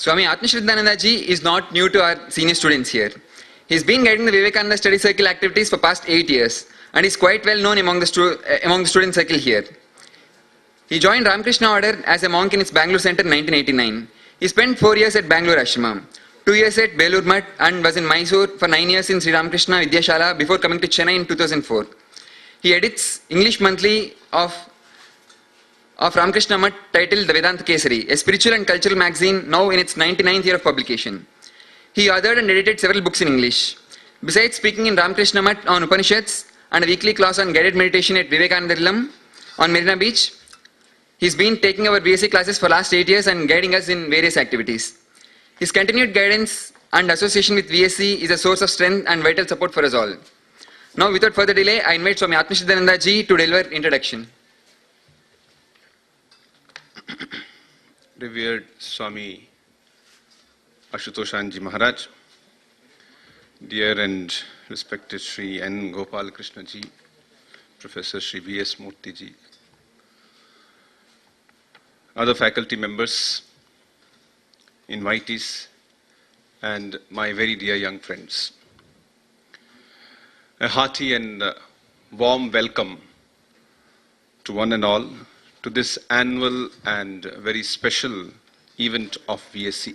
Swami Atmashraddhananda Ji is not new to our senior students here. He's been guiding the Vivekananda Study Circle activities for past 8 years and is quite well known among the student circle here. He joined Ramakrishna Order as a monk in its Bangalore Center in 1989. He spent 4 years at Bangalore Ashramam, 2 years at Belur Mutt, and was in Mysore for 9 years in Sri Ramakrishna Vidyashala before coming to Chennai in 2004. He edits English monthly of Ramakrishna Mutt titled The Vedanta Kesari, a spiritual and cultural magazine now in its 99th year of publication. He authored and edited several books in English. Besides speaking in Ramakrishna Mutt on Upanishads and a weekly class on guided meditation at Vivekananda Illam on Marina Beach, he's been taking our BSc classes for last 8 years and guiding us in various activities. His continued guidance and association with VSC is a source of strength and vital support for us all. Now, without further delay, I invite Swami Atmashraddhananda Ji to deliver introduction. Revered Swami Ashutoshanji Maharaj, dear and respected Sri N. Gopal Krishna Ji, Professor Sri V.S. Murthy Ji, other faculty members, invitees, and my very dear young friends. A hearty and warm welcome to one and all to this annual and very special event of VSC.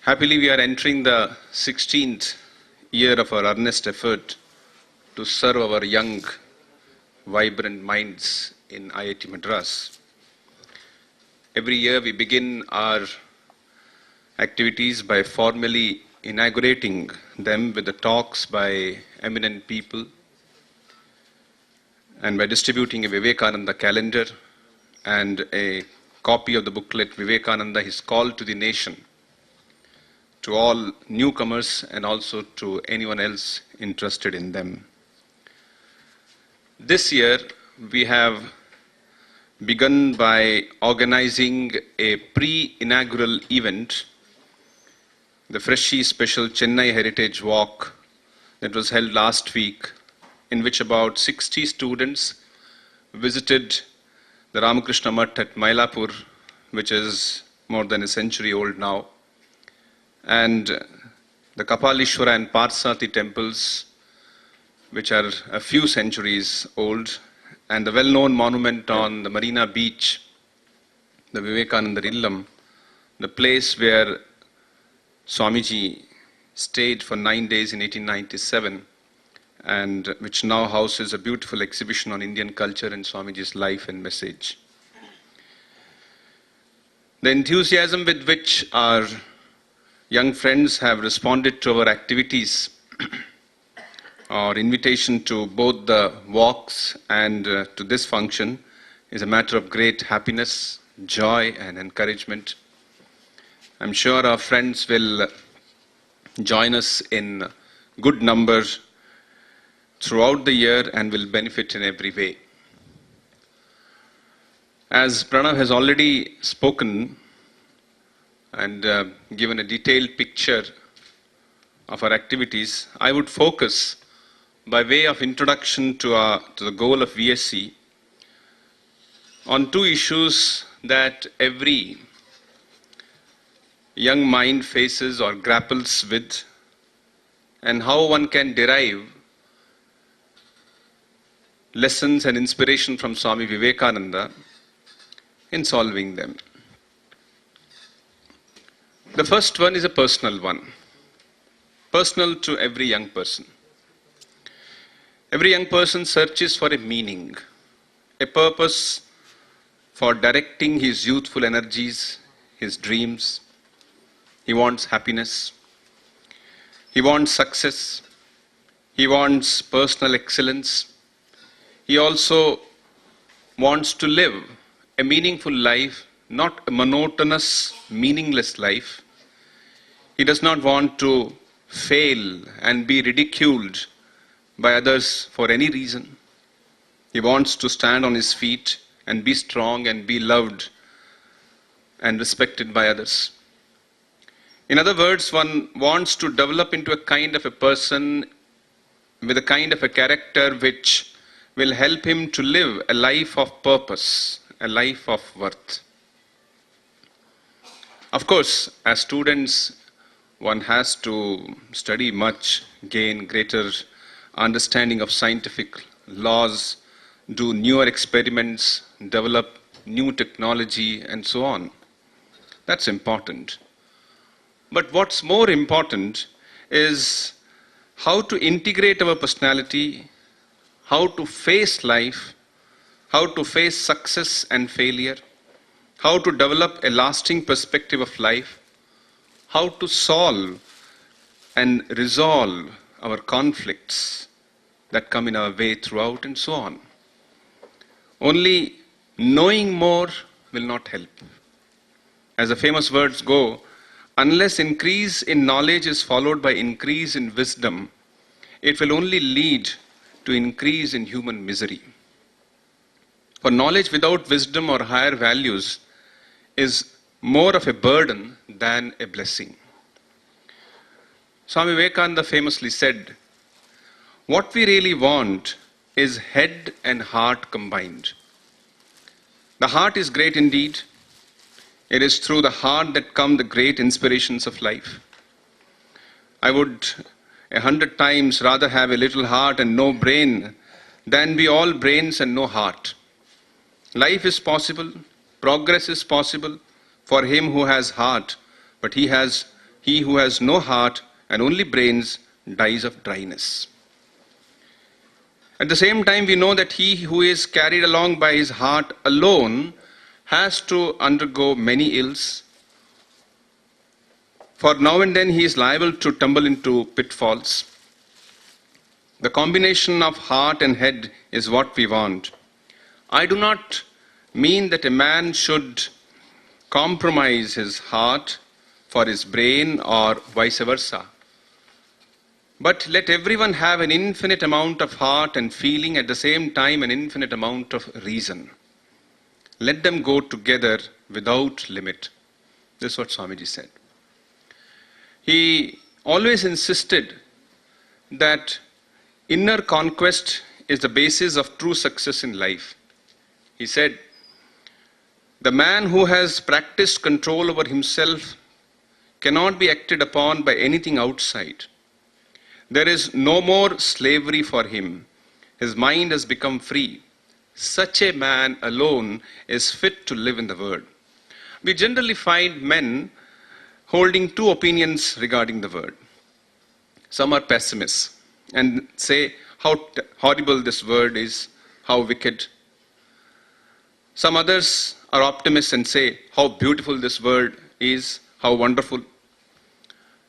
Happily, we are entering the 16th year of our earnest effort to serve our young, vibrant minds in IIT Madras. Every year we begin our activities by formally inaugurating them with the talks by eminent people and by distributing a Vivekananda calendar and a copy of the booklet Vivekananda, His Call to the Nation, to all newcomers and also to anyone else interested in them. This year we have begun by organizing a pre-inaugural event, the Freshie Special Chennai Heritage Walk that was held last week, in which about 60 students visited the Ramakrishna Mutt at Mylapore, which is more than a century old now, and the Kapalishwara and Parsati temples, which are a few centuries old, and the well-known monument on the Marina Beach, the Vivekananda Illam, the place where Swamiji stayed for 9 days in 1897, and which now houses a beautiful exhibition on Indian culture and Swamiji's life and message. The enthusiasm with which our young friends have responded to our activities, our invitation to both the walks and to this function, is a matter of great happiness, joy and encouragement. I'm sure our friends will join us in good numbers throughout the year and will benefit in every way. As Pranav has already spoken and given a detailed picture of our activities, I would focus, by way of introduction to the goal of VSC, on two issues that every young mind faces or grapples with, and how one can derive lessons and inspiration from Swami Vivekananda in solving them. The first one is a personal one, personal to every young person. Every young person searches for a meaning, a purpose for directing his youthful energies, his dreams. He wants happiness. He wants success. He wants personal excellence. He also wants to live a meaningful life, not a monotonous, meaningless life. He does not want to fail and be ridiculed by others for any reason. He wants to stand on his feet and be strong and be loved and respected by others. In other words, one wants to develop into a kind of a person with a kind of a character which will help him to live a life of purpose, a life of worth. Of course, as students, one has to study much, gain greater understanding of scientific laws, do newer experiments, develop new technology, and so on. That's important. But what's more important is how to integrate our personality, how to face life, how to face success and failure, how to develop a lasting perspective of life, how to solve and resolve our conflicts that come in our way throughout, and so on. Only knowing more will not help. As the famous words go, unless increase in knowledge is followed by increase in wisdom, it will only lead to increase in human misery. For knowledge without wisdom or higher values is more of a burden than a blessing. Swami Vivekananda famously said, "What we really want is head and heart combined." The heart is great indeed. It is through the heart that come the great inspirations of life. I would 100 times rather have a little heart and no brain than be all brains and no heart. Life is possible, progress is possible for him who has heart, but he who has no heart and only brains dies of dryness. At the same time, we know that he who is carried along by his heart alone has to undergo many ills. For now and then he is liable to tumble into pitfalls. The combination of heart and head is what we want. I do not mean that a man should compromise his heart for his brain or vice versa. But let everyone have an infinite amount of heart and feeling, at the same time an infinite amount of reason. Let them go together without limit. This is what Swamiji said. He always insisted that inner conquest is the basis of true success in life. He said, "The man who has practiced control over himself cannot be acted upon by anything outside. There is no more slavery for him. His mind has become free. Such a man alone is fit to live in the world." We generally find men holding two opinions regarding the word. Some are pessimists and say how horrible this word is, how wicked. Some others are optimists and say how beautiful this word is, how wonderful.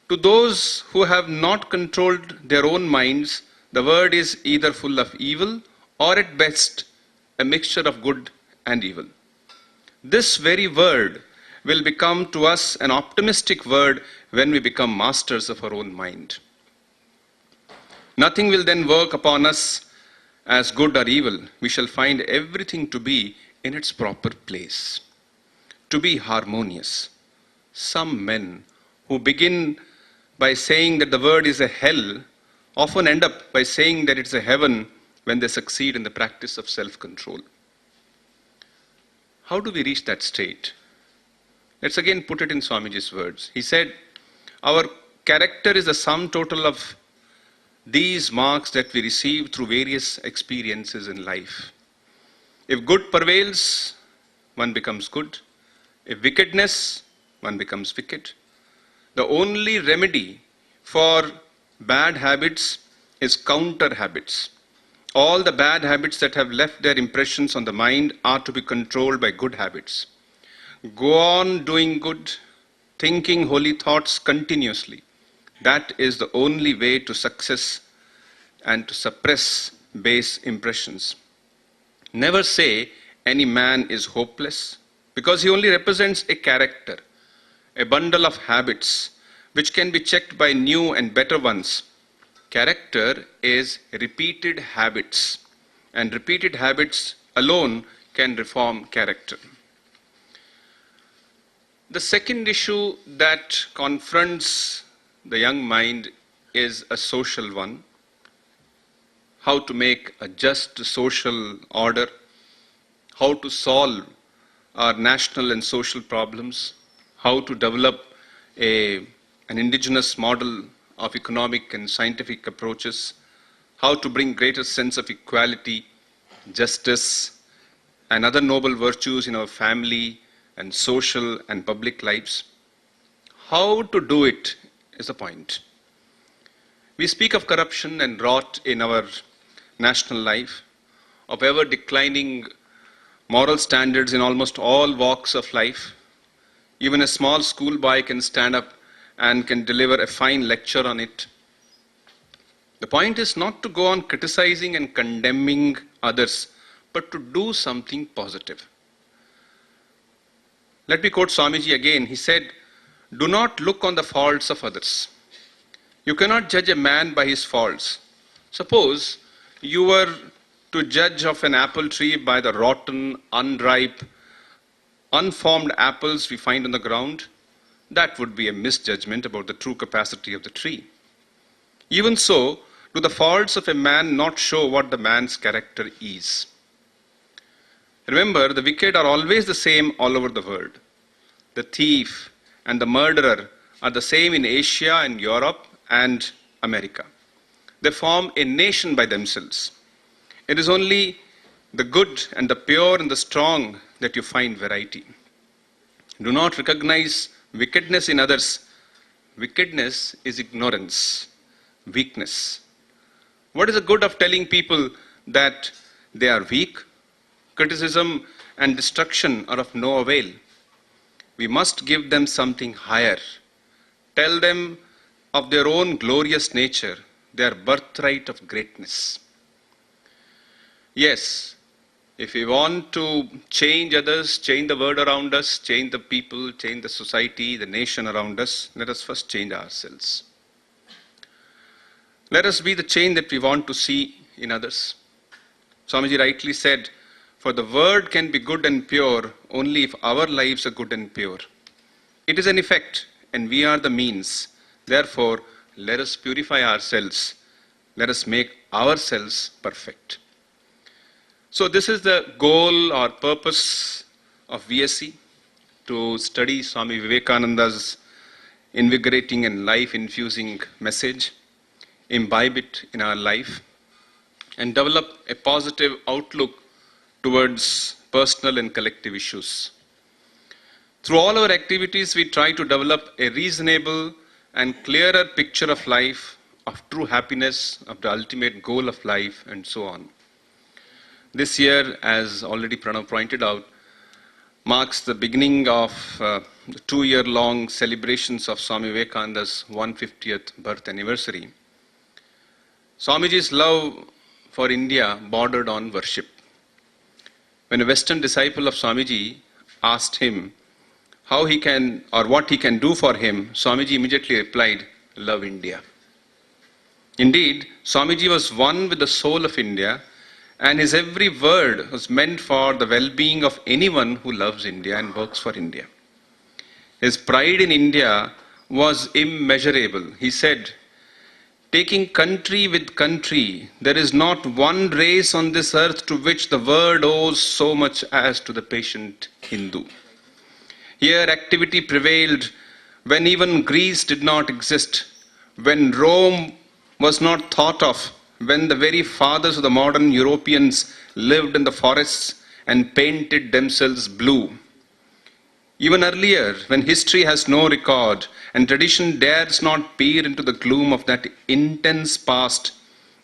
To those who have not controlled their own minds, the word is either full of evil or at best a mixture of good and evil. This very word will become to us an optimistic word when we become masters of our own mind. Nothing will then work upon us as good or evil. We shall find everything to be in its proper place, to be harmonious. Some men who begin by saying that the word is a hell often end up by saying that it's a heaven when they succeed in the practice of self-control. How do we reach that state? Let's again put it in Swamiji's words. He said, "Our character is the sum total of these marks that we receive through various experiences in life. If good prevails, one becomes good. If wickedness, one becomes wicked. The only remedy for bad habits is counter habits. All the bad habits that have left their impressions on the mind are to be controlled by good habits. Go on doing good, thinking holy thoughts continuously. That is the only way to success and to suppress base impressions. Never say any man is hopeless, because he only represents a character, a bundle of habits which can be checked by new and better ones. Character is repeated habits, and repeated habits alone can reform character." The second issue that confronts the young mind is a social one. How to make a just social order, how to solve our national and social problems, how to develop an indigenous model of economic and scientific approaches, how to bring greater sense of equality, justice, and other noble virtues in our family and social and public lives. How to do it is the point. We speak of corruption and rot in our national life, of ever declining moral standards in almost all walks of life. Even a small schoolboy can stand up and can deliver a fine lecture on it. The point is not to go on criticizing and condemning others, but to do something positive. Let me quote Swamiji again. He said, "Do not look on the faults of others. You cannot judge a man by his faults. Suppose you were to judge of an apple tree by the rotten, unripe, unformed apples we find on the ground, that would be a misjudgment about the true capacity of the tree. Even so, do the faults of a man not show what the man's character is?" Remember, the wicked are always the same all over the world. The thief and the murderer are the same in Asia and Europe and America. They form a nation by themselves. It is only the good and the pure and the strong that you find variety. Do not recognize wickedness in others. Wickedness is ignorance, weakness. What is the good of telling people that they are weak? Criticism and destruction are of no avail. We must give them something higher. Tell them of their own glorious nature, their birthright of greatness. Yes, if we want to change others, change the world around us, change the people, change the society, the nation around us, let us first change ourselves. Let us be the change that we want to see in others. Swamiji rightly said, "For the word can be good and pure only if our lives are good and pure." It is an effect, and we are the means. Therefore, let us purify ourselves. Let us make ourselves perfect. So this is the goal or purpose of VSC, to study Swami Vivekananda's invigorating and life-infusing message, imbibe it in our life, and develop a positive outlook towards personal and collective issues. Through all our activities, we try to develop a reasonable and clearer picture of life, of true happiness, of the ultimate goal of life, and so on. This year, as already Pranav pointed out, marks the beginning of the 2-year-long celebrations of Swami Vivekananda's 150th birth anniversary. Swamiji's love for India bordered on worship. When a Western disciple of Swamiji asked him how he can or what he can do for him, Swamiji immediately replied, "Love India." Indeed, Swamiji was one with the soul of India, and his every word was meant for the well-being of anyone who loves India and works for India. His pride in India was immeasurable. He said, "Taking country with country, there is not one race on this earth to which the world owes so much as to the patient Hindu." Here activity prevailed when even Greece did not exist, when Rome was not thought of, when the very fathers of the modern Europeans lived in the forests and painted themselves blue. Even earlier, when history has no record and tradition dares not peer into the gloom of that intense past,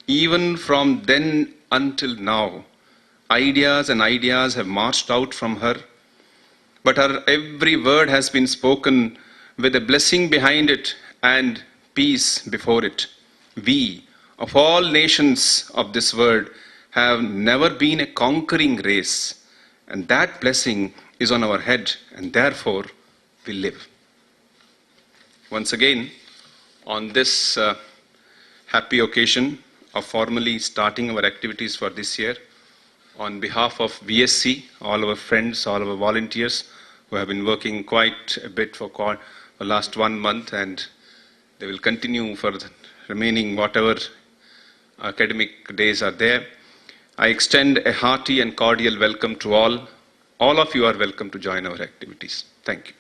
even from then until now, ideas and ideas have marched out from her, but her every word has been spoken with a blessing behind it and peace before it. We, of all nations of this world, have never been a conquering race, and that blessing is on our head, and therefore we live. Once again, on this happy occasion of formally starting our activities for this year, on behalf of VSC, all our friends, all our volunteers who have been working quite a bit for the last 1 month, and they will continue for the remaining whatever academic days are there, I extend a hearty and cordial welcome to all. All of you are welcome to join our activities. Thank you.